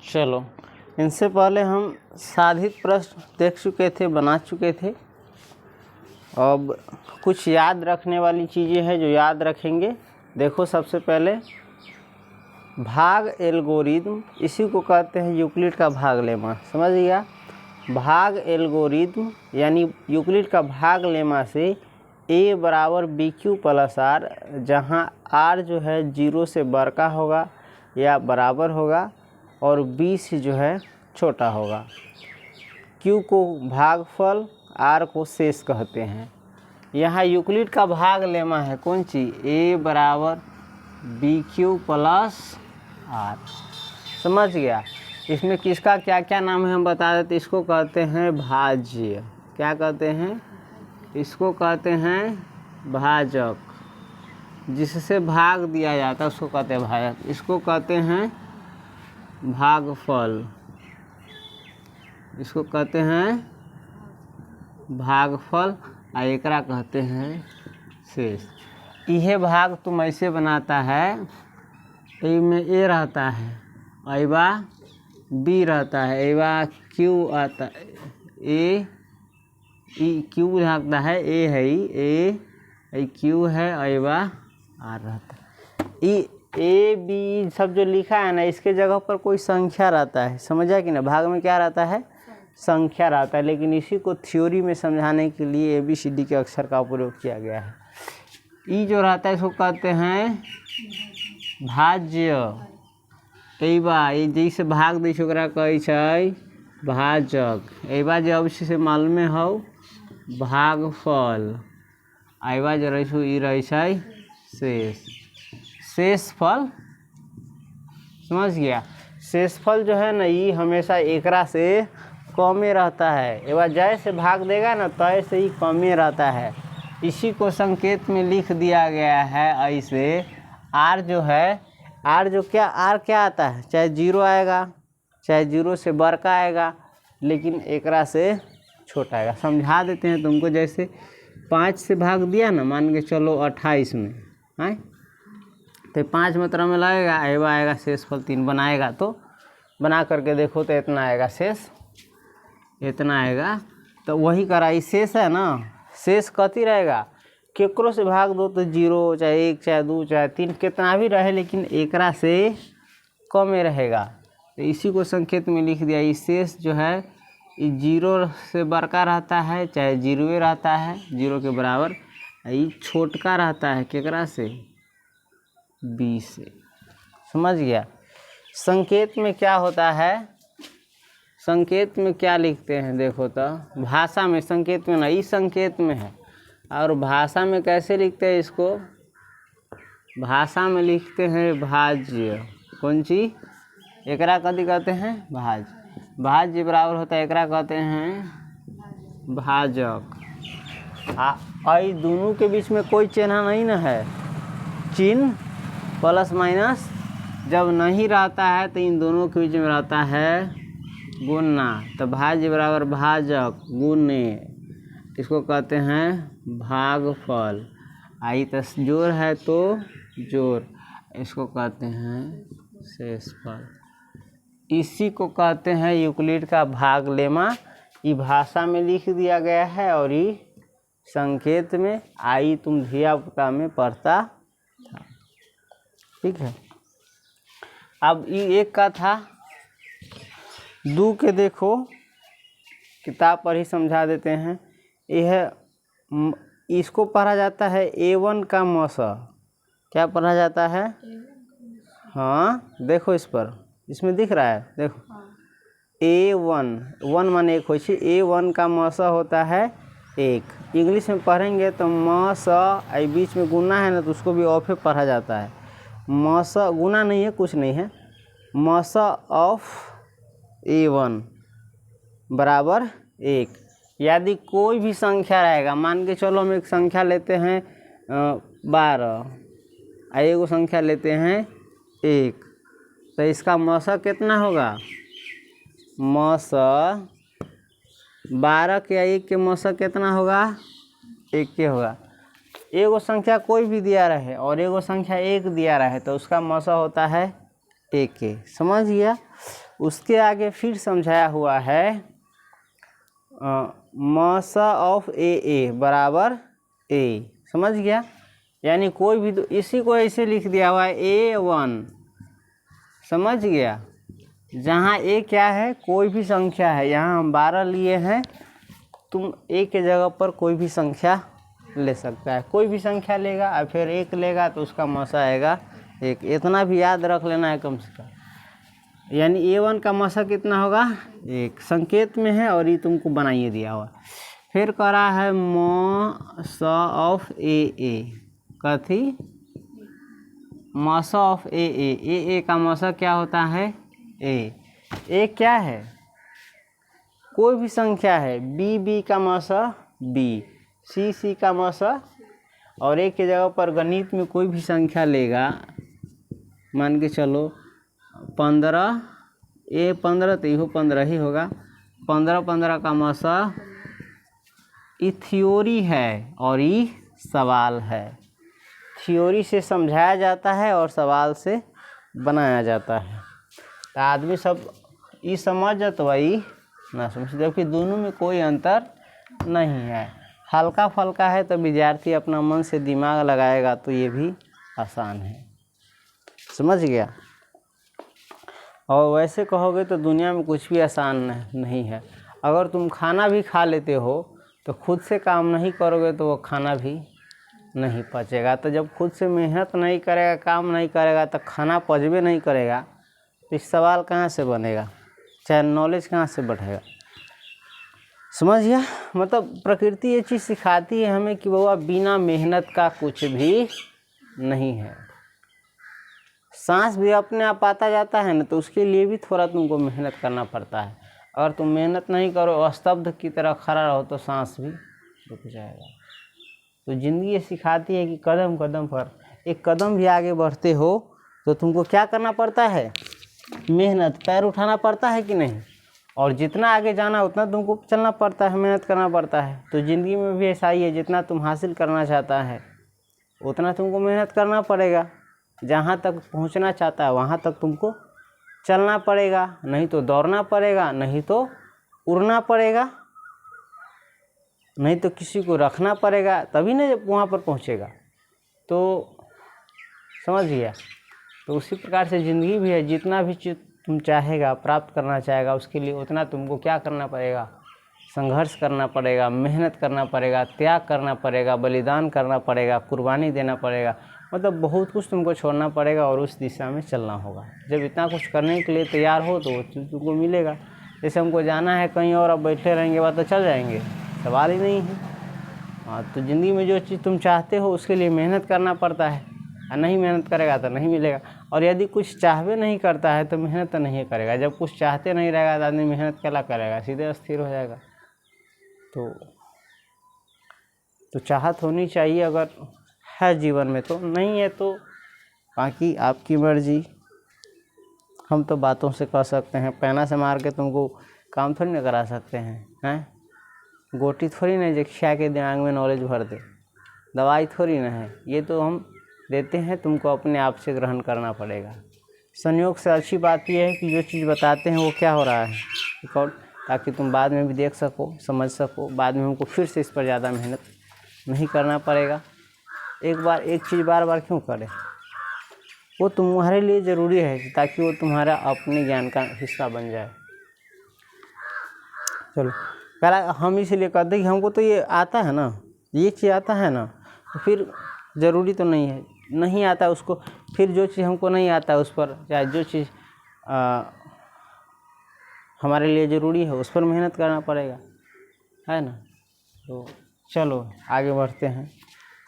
चलो, इनसे पहले हम साधित प्रश्न देख चुके थे, बना चुके थे। अब कुछ याद रखने वाली चीज़ें हैं जो याद रखेंगे। देखो, सबसे पहले भाग एल्गोरिदम, इसी को कहते हैं यूक्लिड का भाग लेमा। समझ गया? भाग एल्गोरिदम यानी यूक्लिड का भाग लेमा से a बराबर बी क्यू प्लस आर, जहाँ r जो है 0 से बड़का होगा या बराबर होगा और b से जो है छोटा होगा। q को भागफल, r को शेष कहते हैं। यहाँ यूक्लिड का भाग लेमा है कौन सी? a बराबर बी क्यू प्लस आर। समझ गया? इसमें किसका क्या क्या नाम है हम बता देते। इसको कहते हैं भाज्य। क्या कहते हैं? इसको कहते हैं भाजक। जिससे भाग दिया जाता है उसको कहते हैं भाजक। इसको कहते हैं भागफल, इसको कहते हैं भागफल, और एकरा कहते हैं शेष। यह भाग तुम ऐसे बनाता है, ए में ए रहता है, अइबा बी रहता है, अइबा क्यू आता है, ए ई क्यू रहता है, ए है ए क्यू है, अइबा आर रहता है। ए बी सब जो लिखा है ना, इसके जगह पर कोई संख्या रहता है। समझा कि ना? भाग में क्या रहता है? संख्या रहता है। लेकिन इसी को थ्योरी में समझाने के लिए ABCD के अक्षर का प्रयोग किया गया है। ई जो रहता है इसको कहते हैं भाज्य। अइबा ये जैसे भाग दै छै ओकरा कहै छै भाजक। अइबा जे अवश्य से मालूम हो भागफल। अइबा जो रहे छै ई रहे छै शेष, शेषफल। समझ गया? शेषफल जो है ना, ये हमेशा एकरा से कमे रहता है। एक बार जैसे भाग देगा ना तैसे ही कमे रहता है। इसी को संकेत में लिख दिया गया है ऐसे। आर जो है, आर जो क्या, आर क्या आता है? चाहे 0 आएगा, चाहे 0 से बड़का आएगा, लेकिन एकरा से छोटा आएगा। समझा देते हैं तुमको। जैसे 5 से भाग दिया ना, मान के चलो 28 में, है तो 5 मात्रा में लगेगा, आएगा आएगा शेषफल 3 बनाएगा। तो बना करके देखो तो इतना आएगा शेष, इतना आएगा। तो वही कराई शेष है ना। शेष कथी रहेगा? केकरो से भाग दो तो 0, चाहे 1, चाहे 2, चाहे 3, कितना भी रहे, लेकिन एकरा से कमे रहेगा। तो इसी को संकेत में लिख दिया। ये शेष जो है ये 0 से बड़का रहता है, चाहे 0 रहता है 0 के बराबर। ये छोटका रहता है केकरा से? b से। समझ गया? संकेत में क्या होता है? संकेत में क्या लिखते हैं देखो तो। भाषा में संकेत में ना, इस संकेत में है। और भाषा में कैसे लिखते हैं इसको? भाषा में लिखते हैं भाज्य। कौन सी? एकरा कथी कहते हैं? भाज्य। भाज्य बराबर होता है, एकरा कहते हैं भाजक। आई दोनों के बीच में कोई चिन्ह नहीं ना है। चिन्ह प्लस माइनस जब नहीं रहता है तो इन दोनों के बीच में रहता है गुणा। तो भाज्य बराबर भाजक गुणे, इसको कहते हैं भागफल। आई तो जोड़ है तो जोड़, इसको कहते हैं शेषफल। इसी को कहते हैं यूक्लिड का भाग लेमा। ये भाषा में लिख दिया गया है और ये संकेत में। आई तुम धिया पुता में पढ़ता था। ठीक है? अब ये एक का था। दू के देखो, किताब पर ही समझा देते हैं। यह इसको पढ़ा जाता है A1 का मौसा। क्या पढ़ा जाता है? हाँ देखो इस पर, इसमें दिख रहा है देखो। A1, 1 माने 1 हो। A1 का मौसा होता है 1। इंग्लिश में पढ़ेंगे तो मौसा आई बीच में गुना है ना, तो उसको भी ऑफ पढ़ा जाता है। मौसा गुना नहीं है, कुछ नहीं है। मौसा ऑफ A1 बराबर 1। यदि कोई भी संख्या रहेगा, मान के चलो हम एक संख्या लेते हैं 12, एगो संख्या लेते हैं 1, तो इसका मौसा कितना होगा? मौसा 12 के 1 के मौसा कितना होगा? 1 के होगा। एगो संख्या कोई भी दिया रहे और एगो संख्या 1 दिया रहे तो उसका मौसा होता है 1 के। समझ गया? उसके आगे फिर समझाया हुआ है मसा ऑफ ए बराबर ए। समझ गया? यानी कोई भी इसी को ऐसे लिख दिया हुआ है A1। समझ गया? जहाँ ए क्या है, कोई भी संख्या है। यहाँ हम 12 लिए हैं, तुम ए के जगह पर कोई भी संख्या ले सकता है। कोई भी संख्या लेगा और फिर 1 लेगा तो उसका मसा आएगा 1। इतना भी याद रख लेना है कम से कम। यानी A1 का मसा कितना होगा? 1। संकेत में है और ये तुमको बनाइए दिया हुआ। फिर कह रहा है मसा ऑफ ए कथी? मसा ऑफ ए का मसा क्या होता है? ए क्या है? कोई भी संख्या है। बी का मसा बी, सी का मसा, और एक के जगह पर गणित में कोई भी संख्या लेगा, मान के चलो 15, ए 15 तो यहो 15 ही होगा। 15 का मसा। ये थ्योरी है और ये सवाल है। थ्योरी से समझाया जाता है और सवाल से बनाया जाता है। तो आदमी सब ये समझ जाता वही ना समझ, जबकि दोनों में कोई अंतर नहीं है। हल्का फल्का है तो विद्यार्थी अपना मन से दिमाग लगाएगा तो ये भी आसान है। समझ गया? और वैसे कहोगे तो दुनिया में कुछ भी आसान नहीं है। अगर तुम खाना भी खा लेते हो तो खुद से काम नहीं करोगे तो वो खाना भी नहीं पचेगा। तो जब खुद से मेहनत नहीं करेगा, काम नहीं करेगा, तो खाना पचबे नहीं करेगा, तो इस सवाल कहाँ से बनेगा, चाहे नॉलेज कहाँ से बढ़ेगा। समझ गया? मतलब प्रकृति ये चीज़ सिखाती है हमें कि बाबा बिना मेहनत का कुछ भी नहीं है। सांस भी अपने आप आता जाता है ना, तो उसके लिए भी थोड़ा तुमको मेहनत करना पड़ता है। अगर तुम मेहनत नहीं करो, स्तब्ध की तरह खड़ा रहो, तो सांस भी रुक जाएगा। तो ज़िंदगी ये सिखाती है कि कदम कदम पर एक कदम भी आगे बढ़ते हो तो तुमको क्या करना पड़ता है? मेहनत। पैर उठाना पड़ता है कि नहीं? और जितना आगे जाना उतना तुमको चलना पड़ता है, मेहनत करना पड़ता है। तो ज़िंदगी में भी ऐसा ही है, जितना तुम हासिल करना चाहता है उतना तुमको मेहनत करना पड़ेगा। जहाँ तक पहुँचना चाहता है वहाँ तक तुमको चलना पड़ेगा, नहीं तो दौड़ना पड़ेगा, नहीं तो उड़ना पड़ेगा, नहीं तो किसी को रखना पड़ेगा, तभी ना जब वहाँ पर पहुँचेगा। तो समझ गया? तो उसी प्रकार से ज़िंदगी भी है। जितना भी चीज़ तुम चाहेगा, प्राप्त करना चाहेगा, उसके लिए उतना तुमको क्या करना पड़ेगा? संघर्ष करना पड़ेगा, मेहनत करना पड़ेगा, त्याग करना पड़ेगा, बलिदान करना पड़ेगा, कुर्बानी देना पड़ेगा। मतलब बहुत कुछ तुमको छोड़ना पड़ेगा और उस दिशा में चलना होगा। जब इतना कुछ करने के लिए तैयार हो तो वो चीज़ तुमको मिलेगा। जैसे हमको जाना है कहीं और, अब बैठे रहेंगे बात तो चल जाएंगे, सवाल ही नहीं है। हाँ, तो ज़िंदगी में जो चीज़ तुम चाहते हो उसके लिए मेहनत करना पड़ता है, और नहीं मेहनत करेगा तो नहीं मिलेगा। और यदि कुछ चाहबे नहीं करता है तो मेहनत तो नहीं करेगा। जब कुछ चाहते नहीं रहेगा तो आदमी मेहनत क्या करेगा, सीधे स्थिर हो जाएगा। तो चाहत होनी चाहिए अगर है जीवन में, तो नहीं है तो बाकी आपकी मर्जी। हम तो बातों से कह सकते हैं, पैना से मार के तुमको काम थोड़ी ना करा सकते हैं। गोटी थोड़ी ना जो खिया के दिमाग में नॉलेज भर दे, दवाई थोड़ी ना है। ये तो हम देते हैं, तुमको अपने आप से ग्रहण करना पड़ेगा। संयोग से अच्छी बात यह है कि जो चीज़ बताते हैं वो क्या हो रहा है रिकॉर्ड, ताकि तुम बाद में भी देख सको, समझ सको। बाद में हमको फिर से इस पर ज़्यादा मेहनत नहीं करना पड़ेगा। एक बार एक चीज़ बार बार क्यों करें? वो तुम्हारे लिए ज़रूरी है ताकि वो तुम्हारा अपने ज्ञान का हिस्सा बन जाए। चलो, पहला हम इसीलिए कहते हैं कि हमको तो ये आता है ना, ये चीज़ आता है ना, तो फिर ज़रूरी तो नहीं है, नहीं आता उसको। फिर जो चीज़ हमको नहीं आता उस पर, चाहे जो चीज़ हमारे लिए ज़रूरी है उस पर मेहनत करना पड़ेगा, है ना। तो चलो आगे बढ़ते हैं।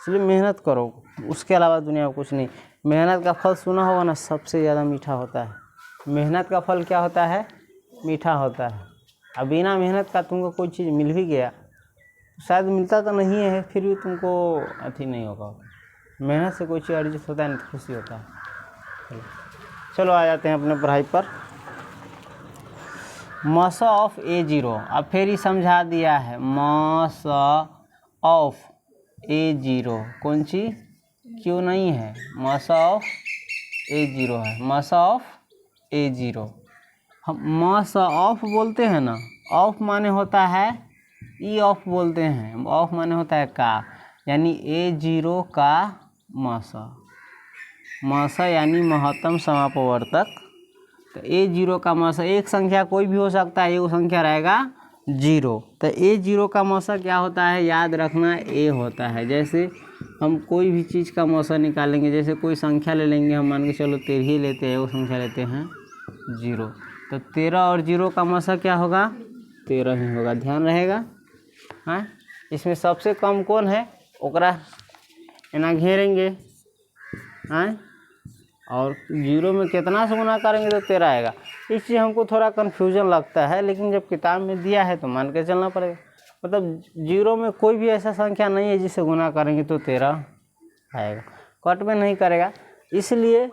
इसलिए मेहनत करो, उसके अलावा दुनिया में कुछ नहीं। मेहनत का फल सुना होगा ना, सबसे ज़्यादा मीठा होता है। मेहनत का फल क्या होता है? मीठा होता है। अब बिना मेहनत का तुमको कोई चीज़ मिल भी गया, शायद मिलता तो नहीं है, फिर भी तुमको अथी नहीं होगा। मेहनत से कोई चीज़ अर्जित होता है ना, तो खुशी होता है। चलो आ जाते हैं अपने पढ़ाई पर। मसा ऑफ A0, अब फिर ही समझा दिया है। मसा ऑफ A0 कौन सी? क्यों नहीं है, मसा ऑफ A0 है। मसा ऑफ A0 हम म स ऑफ बोलते हैं ना, ऑफ माने होता है ई ऑफ बोलते हैं, ऑफ माने होता है का, यानी A0 का म स यानी महत्तम समापवर्तक। तो A0 का म स एक संख्या कोई भी हो सकता है, ये वो संख्या रहेगा 0। तो A0 का म स क्या होता है, याद रखना A होता है। जैसे हम कोई भी चीज़ का म स निकालेंगे, जैसे कोई संख्या ले लेंगे, हम मान के चलो 13 ही लेते हैं, वो संख्या लेते हैं 0, तो 13 और 0 का म स क्या होगा, 13 ही होगा, ध्यान रहेगा। हाँ, इसमें सबसे कम कौन है, ओकरा एना घेरेंगे। हाँ, और 0 में कितना से गुना करेंगे तो 13 आएगा। इस चीज़ हमको थोड़ा कन्फ्यूजन लगता है, लेकिन जब किताब में दिया है तो मान के चलना पड़ेगा। मतलब 0 में कोई भी ऐसा संख्या नहीं है जिसे गुना करेंगे तो 13 आएगा, कट में नहीं करेगा, इसलिए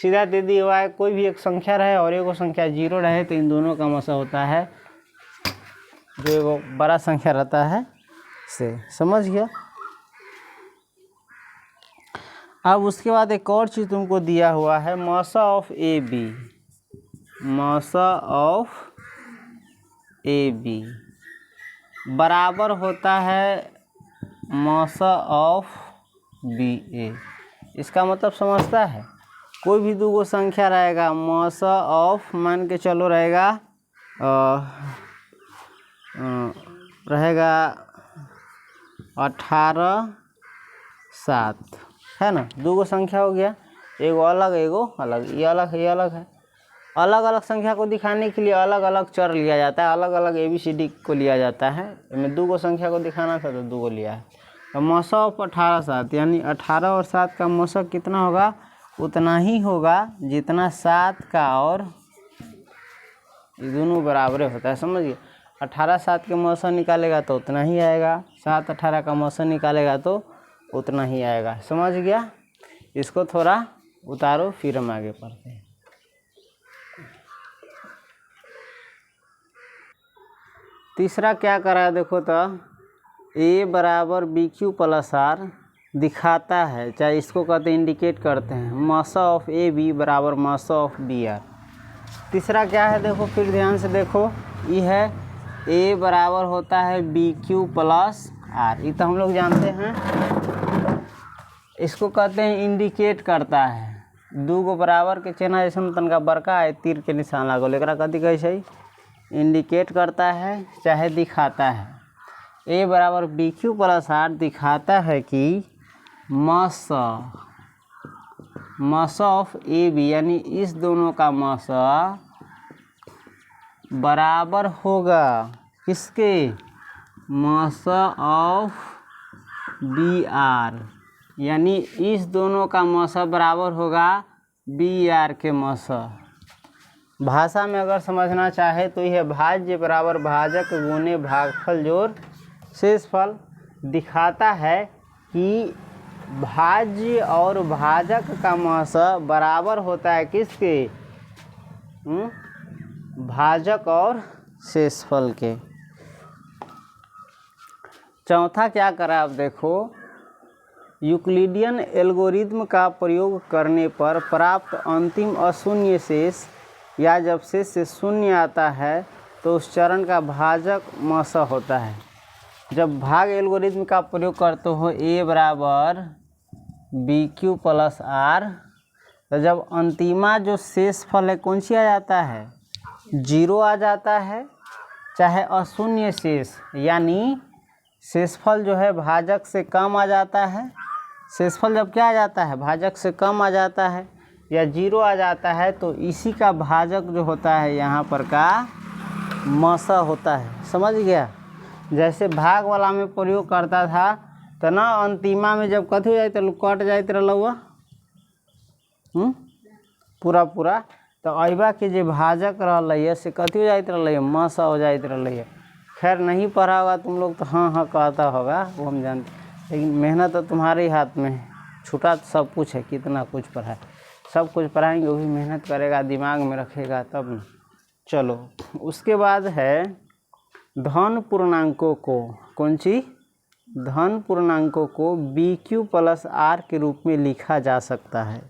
सीधा दे दिया हुआ है। कोई भी एक संख्या रहे और एक संख्या 0 रहे तो इन दोनों का मसा होता है जो एक बड़ा संख्या रहता है से, समझ गया। अब उसके बाद एक और चीज़ तुमको दिया हुआ है, मसा ऑफ ए बी, मसा ऑफ ए बी बराबर होता है मसा ऑफ बी ए। इसका मतलब समझता है, कोई भी दो संख्या रहेगा, मसा ऑफ मान के चलो रहेगा रहेगा 18 7, है ना। दो संख्या हो गया, एगो अलग एगो अलग, ये अलग है ये अलग है। अलग अलग संख्या को दिखाने के लिए अलग अलग चर लिया जाता है, अलग अलग ABCD को लिया जाता है। इसमें दो संख्या को दिखाना था तो दो लिया है। तो मसा ऑफ 18 7 यानी 18 और 7 का मसा कितना होगा, उतना ही होगा जितना 7 का और ये दोनों बराबर होता है, समझिए। 18 7 के मसा निकालेगा तो उतना ही आएगा, 7 18 का मसा निकालेगा तो उतना ही आएगा, समझ गया। इसको थोड़ा उतारो फिर हम आगे पढ़ते हैं। तीसरा क्या करा है देखो तो, A बराबर BQ प्लस R दिखाता है, चाहे इसको कहते हैं इंडिकेट करते हैं, मसा ऑफ ए बी बराबर मसा ऑफ बी आर। तीसरा क्या है देखो, फिर ध्यान से देखो, ये है A बराबर होता है BQ प्लस R, ये तो हम लोग जानते हैं। इसको कहते हैं इंडिकेट करता है, दो गो बराबर के चिन्ह जैसे तनका बड़का है, तीर के निशान लागल, एकरा कथी कहे छै, इंडिकेट करता है चाहे दिखाता है। A बराबर BQ प्लस R दिखाता है कि मसा ऑफ ए बी यानी इस दोनों का मसा बराबर होगा किसके, मसा ऑफ बी आर, यानी इस दोनों का मसा बराबर होगा बी आर के मसा। भाषा में अगर समझना चाहे तो यह भाज्य बराबर भाजक गुने भागफल जोड़ शेषफल दिखाता है कि भाज्य और भाजक का मसा बराबर होता है किसके, भाजक और शेषफल के। चौथा क्या करा आप देखो, यूक्लिडियन एल्गोरिथ्म का प्रयोग करने पर प्राप्त अंतिम अशून्य शेष या जब शेष से शून्य आता है तो उस चरण का भाजक मसा होता है। जब भाग एल्गोरिथ्म का प्रयोग करते हो A बराबर BQ प्लस R, तो जब अंतिमा जो शेषफल है कौन सी आ जाता है, 0 आ जाता है, चाहे अशून्य शेष यानी शेषफल जो है भाजक से कम आ जाता है। शेषफल जब क्या आ जाता है, भाजक से कम आ जाता है या 0 आ जाता है, तो इसी का भाजक जो होता है यहाँ पर का मसा होता है, समझ गया। जैसे भाग वाला में प्रयोग करता था तो ना, अंतिमा में जब कथी हो जाए तो कट जाते रहा पूरा पूरा, तो अइबा के जो भाजक रहा से कथी हो जाते रहा, मसा हो जाते रहा। खैर नहीं पढ़ा होगा तुम लोग तो हाँ हाँ कहता होगा, वो हम जानते, लेकिन मेहनत तो तुम्हारे ही हाथ में है। छूटा तो सब कुछ है, कितना कुछ पढ़ा है, सब कुछ पढ़ाएंगे, वो भी मेहनत करेगा, दिमाग में रखेगा तब न। चलो उसके बाद है धन पूर्णांकों को, कौन सी, धन पूर्णांकों को BQ प्लस R के रूप में लिखा जा सकता है।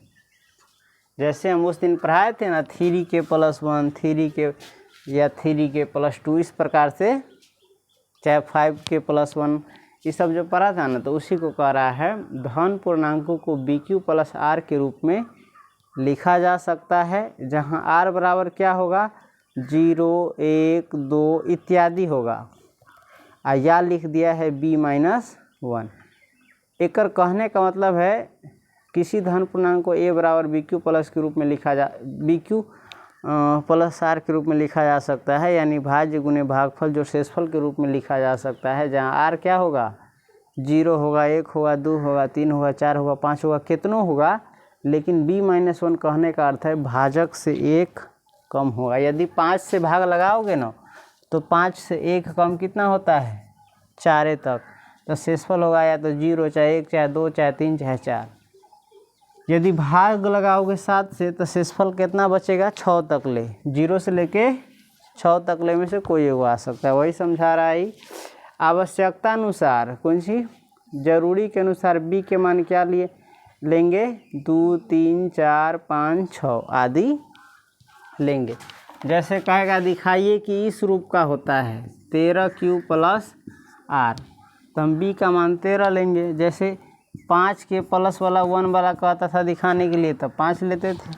जैसे हम उस दिन पढ़ाए थे ना 3k + 1, 3k या 3k + 2, इस प्रकार से, चाहे 5k + 1, ये सब जो पढ़ा था ना, तो उसी को कह रहा है धन पूर्णांकों को BQ + R के रूप में लिखा जा सकता है, जहां R बराबर क्या होगा, 0, 1, 2 इत्यादि होगा। या लिख दिया है B-1। एक कहने का मतलब है किसी धन पूर्णांक को A बराबर BQ प्लस के रूप में लिखा जा BQ + R के रूप में लिखा जा सकता है, यानी भाज्य गुणे भागफल जो शेषफल के रूप में लिखा जा सकता है, जहाँ R क्या होगा, 0 होगा, 1 होगा, 2 होगा, 3 होगा, 4 होगा, 5 होगा, कितनों होगा, लेकिन B-1 कहने का अर्थ है भाजक से 1 कम होगा। यदि 5 से भाग लगाओगे ना, तो 5 से 1 कम कितना होता है, 4 तक, तो शेषफल होगा या तो 0, चाहे 1, चाहे 2, चाहे 3, चाहे 4। यदि भाग लगाओगे 7 से, तो शेषफल कितना बचेगा, 6 तक ले, 0 से लेके 6 तक ले में से कोई एक आ सकता है, वही समझा रहा है। आवश्यकता अनुसार, कौन सी, जरूरी के अनुसार B के मान क्या लिए लेंगे, 2, 3, 4, 5, 6 आदि लेंगे। जैसे कहेगा दिखाइए कि इस रूप का होता है 13Q + R, तो हम B का मान 13 लेंगे। जैसे 5 के प्लस वाला 1 वाला कहता था दिखाने के लिए, तब 5 लेते थे,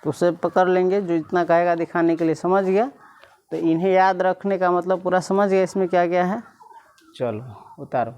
तो उसे पकड़ लेंगे जो इतना कहेगा दिखाने के लिए, समझ गया। तो इन्हें याद रखने का मतलब पूरा समझ गया इसमें क्या क्या है। चलो उतारो।